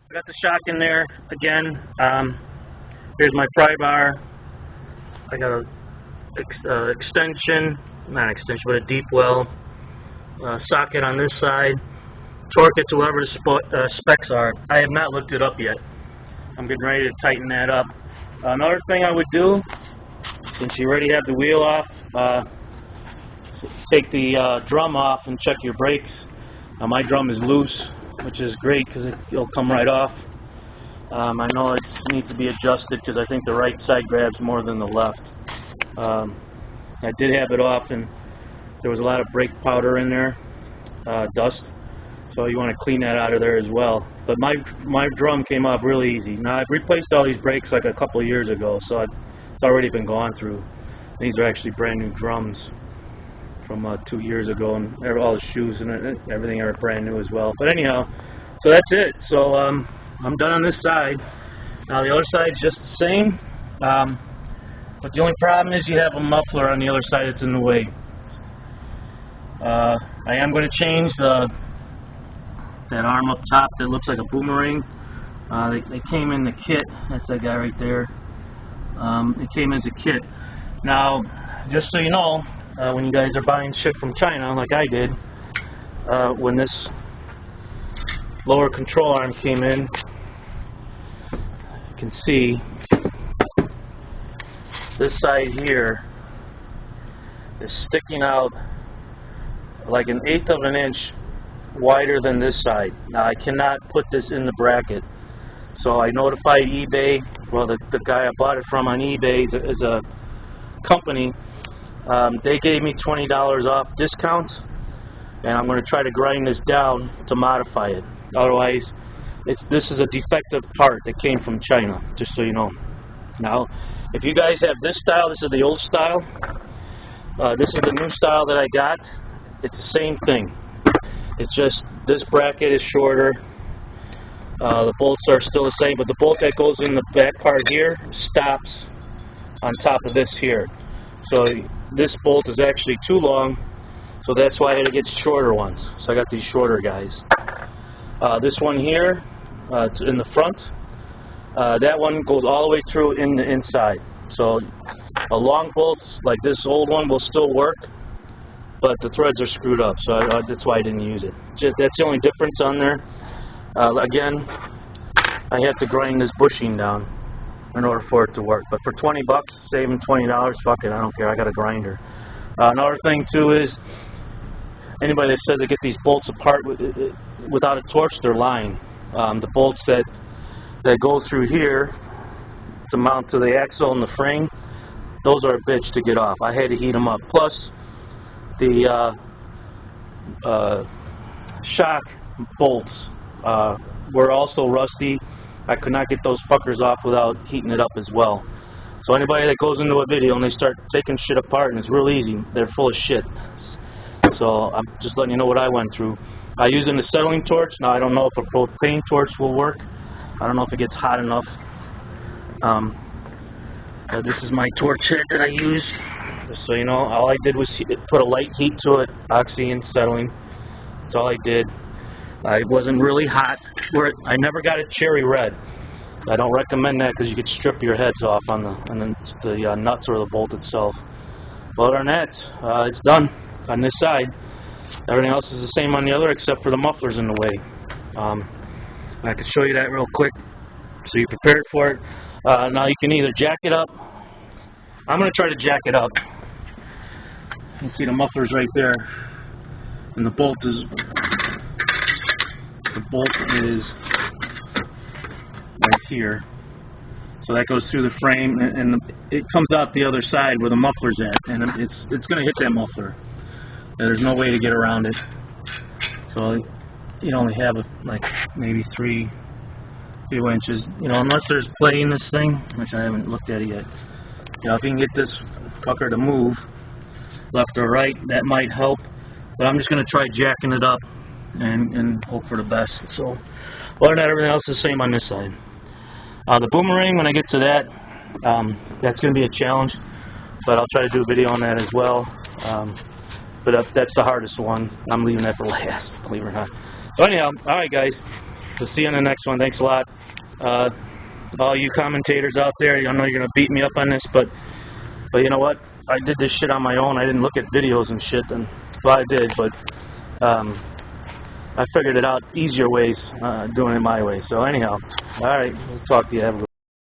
I got the shock in there again. Here's my pry bar. I got a extension, not extension, but a deep well socket on this side. Torque it to whatever the specs are. I have not looked it up yet. I'm getting ready to tighten that up. Another thing I would do, since you already have the wheel off, take the drum off and check your brakes. My drum is loose, which is great because it'll come right off. I know it needs to be adjusted because I think the right side grabs more than the left. I did have it off and there was a lot of brake powder in there, dust, so you want to clean that out of there as well. But my drum came off really easy. Now I've replaced all these brakes like a couple of years ago, so it's already been gone through. These are actually brand new drums from 2 years ago, and all the shoes and everything are brand new as well. But anyhow, so that's it. So I'm done on this side. Now the other side's just the same, but the only problem is you have a muffler on the other side that's in the way. I am going to change that arm up top that looks like a boomerang. They came in the kit. That's that guy right there. It came as a kit. Now, just so you know, when you guys are buying shit from China, like I did, when this lower control arm came in, you can see this side here is sticking out like 1/8 of an inch wider than this side. Now I cannot put this in the bracket, so I notified eBay. Well, the guy I bought it from on eBay is a company. They gave me $20 off discounts, and I'm going to try to grind this down to modify it. Otherwise, this is a defective part that came from China, just so you know. Now, if you guys have this style, this is the old style. This is the new style that I got. It's the same thing. It's just this bracket is shorter. The bolts are still the same, but the bolt that goes in the back part here stops on top of this here. So this bolt is actually too long, so that's why I had to get shorter ones. So I got these shorter guys. This one here, it's in the front. That one goes all the way through in the inside. So a long bolt like this old one will still work, but the threads are screwed up, so that's why I didn't use it. That's the only difference on there. Again, I have to grind this bushing down in order for it to work. But for 20 bucks, saving $20, fuck it, I don't care. I got a grinder. Another thing too is anybody that says they get these bolts apart without a torch, they're lying. The bolts that go through here to mount to the axle and the frame, those are a bitch to get off. I had to heat them up. Plus, the shock bolts were also rusty. I could not get those fuckers off without heating it up as well. So anybody that goes into a video and they start taking shit apart, and it's real easy, they're full of shit. So I'm just letting you know what I went through. I used an acetylene torch. Now I don't know if a propane torch will work. I don't know if it gets hot enough. This is my torch head that I use. Just so you know, all I did was put a light heat to it, oxy and acetylene. That's all I did. It wasn't really hot. I never got it cherry red. I don't recommend that because you could strip your heads off on the nuts or the bolt itself. But other than that, it's done on this side. Everything else is the same on the other except for the muffler's in the way. I can show you that real quick so you're prepared for it. Now you can either jack it up. I'm going to try to jack it up. You can see the muffler's right there, and the bolt is right here. So that goes through the frame, and it comes out the other side where the muffler's at, and it's going to hit that muffler. There's no way to get around it. So you only have like maybe few inches, unless there's play in this thing, which I haven't looked at it yet. If you can get this fucker to move left or right, that might help. But I'm just going to try jacking it up and hope for the best. So, other than that, everything else is the same on this side. The boomerang, when I get to that, that's going to be a challenge, but I'll try to do a video on that as well. But that's the hardest one. I'm leaving that for last, believe it or not. So anyhow, alright guys, So see you on the next one. Thanks a lot. All you commentators out there, I know you're gonna beat me up on this, but you know what? I did this shit on my own. I didn't look at videos and shit, and well, I did, but I figured it out easier ways, doing it my way. So anyhow, all right, we'll talk to you. Have a good one.